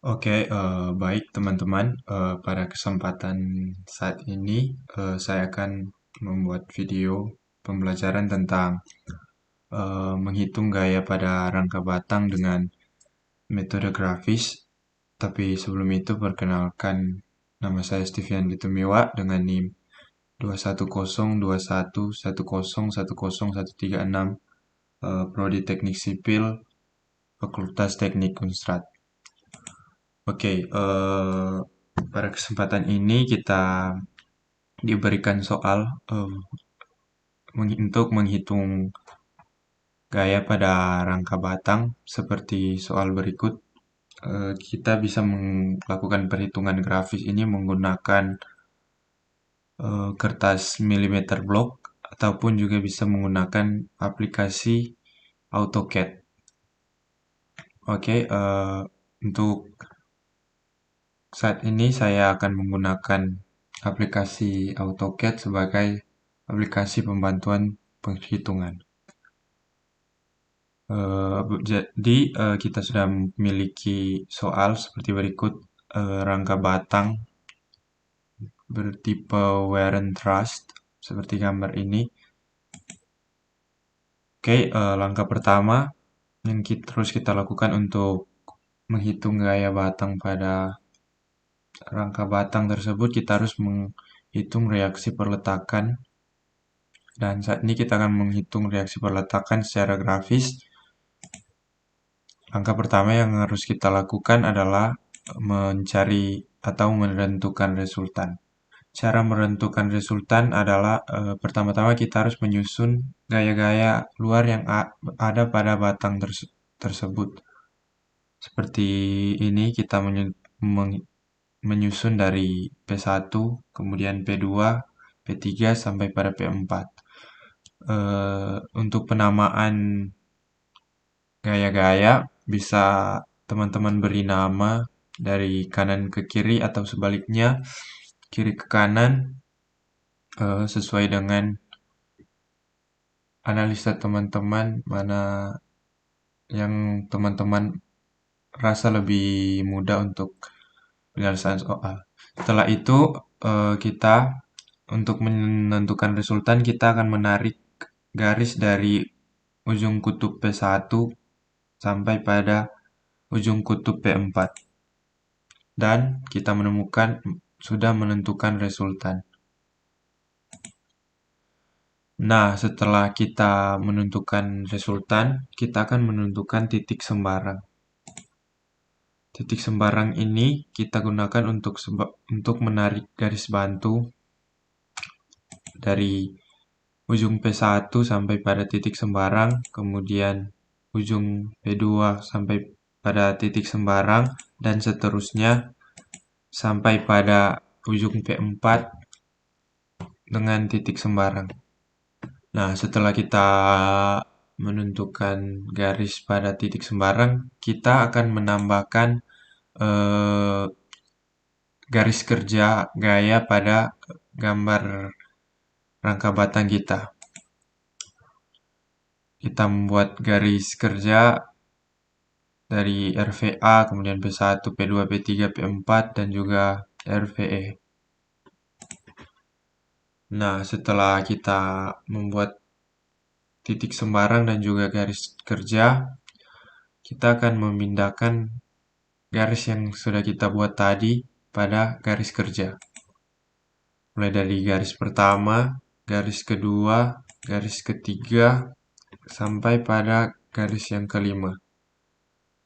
Baik teman-teman. Pada kesempatan saat ini, saya akan membuat video pembelajaran tentang menghitung gaya pada rangka batang dengan metode grafis. Tapi sebelum itu, perkenalkan, nama saya Stevian Litumiwa dengan NIM 2102111010136, Prodi Teknik Sipil, Fakultas Teknik Unstrad. Pada kesempatan ini kita diberikan soal untuk menghitung gaya pada rangka batang seperti soal berikut. Kita bisa melakukan perhitungan grafis ini menggunakan kertas milimeter block ataupun juga bisa menggunakan aplikasi AutoCAD. Untuk saat ini saya akan menggunakan aplikasi AutoCAD sebagai aplikasi pembantuan penghitungan. Jadi kita sudah memiliki soal seperti berikut. Rangka batang bertipe Warren Truss seperti gambar ini. Langkah pertama yang terus kita lakukan untuk menghitung gaya batang pada rangka batang tersebut, kita harus menghitung reaksi perletakan. Dan saat ini kita akan menghitung reaksi perletakan secara grafis. Langkah pertama yang harus kita lakukan adalah mencari atau menentukan resultan. Cara menentukan resultan adalah pertama-tama kita harus menyusun gaya-gaya luar yang ada pada batang tersebut. Seperti ini kita menyusun dari P1, kemudian P2, P3 sampai pada P4. Untuk penamaan gaya-gaya bisa teman-teman beri nama dari kanan ke kiri atau sebaliknya kiri ke kanan, sesuai dengan analisa teman-teman mana yang teman-teman rasa lebih mudah untuk penyelesaian soal. Setelah itu kita untuk menentukan resultan kita akan menarik garis dari ujung kutub P1 sampai pada ujung kutub P4. Dan kita sudah menentukan resultan. Nah, setelah kita menentukan resultan, kita akan menentukan titik sembarang. Titik sembarang ini kita gunakan untuk menarik garis bantu dari ujung P1 sampai pada titik sembarang, kemudian ujung P2 sampai pada titik sembarang, dan seterusnya sampai pada ujung P4 dengan titik sembarang. Nah, setelah kita menentukan garis pada titik sembarang, kita akan menambahkan garis kerja gaya pada gambar rangka batang kita. Kita membuat garis kerja dari RVA, kemudian P1, P2, P3, P4, dan juga RVE. Nah, setelah kita membuat titik sembarang dan juga garis kerja, kita akan memindahkan garis yang sudah kita buat tadi pada garis kerja. Mulai dari garis pertama, garis kedua, garis ketiga, sampai pada garis yang kelima.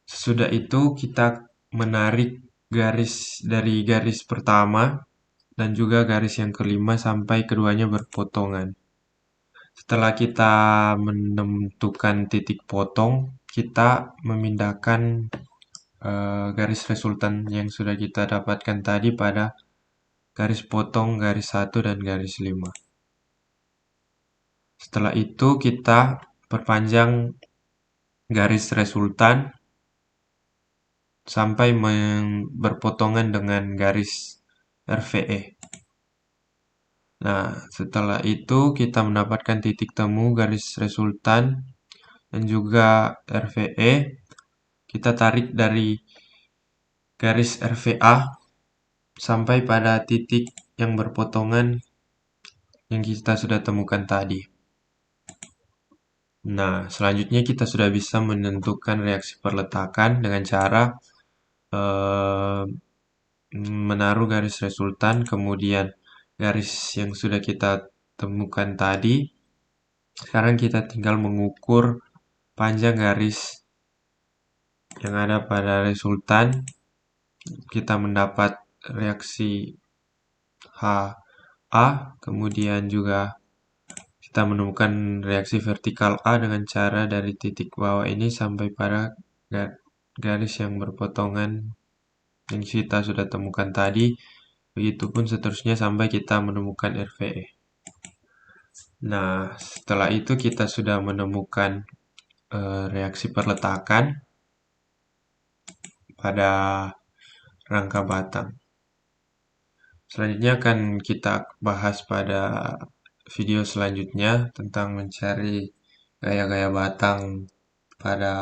Sesudah itu kita menarik garis dari garis pertama dan juga garis yang kelima sampai keduanya berpotongan. Setelah kita menentukan titik potong, kita memindahkan garis resultan yang sudah kita dapatkan tadi pada garis potong, garis 1, dan garis 5. Setelah itu kita perpanjang garis resultan sampai berpotongan dengan garis RVE. Nah, setelah itu kita mendapatkan titik temu garis resultan dan juga RVE. Kita tarik dari garis RVA sampai pada titik yang berpotongan yang kita sudah temukan tadi. Nah, selanjutnya kita sudah bisa menentukan reaksi perletakan dengan cara eh, menaruh garis resultan, kemudian garis yang sudah kita temukan tadi. Sekarang kita tinggal mengukur panjang garis yang ada pada resultan. Kita mendapat reaksi HA, kemudian juga kita menemukan reaksi vertikal A dengan cara dari titik bawah ini sampai pada garis yang berpotongan yang kita sudah temukan tadi. Begitupun seterusnya sampai kita menemukan RVE. Nah, setelah itu kita sudah menemukan reaksi perletakan pada rangka batang. Selanjutnya akan kita bahas pada video selanjutnya tentang mencari gaya-gaya batang pada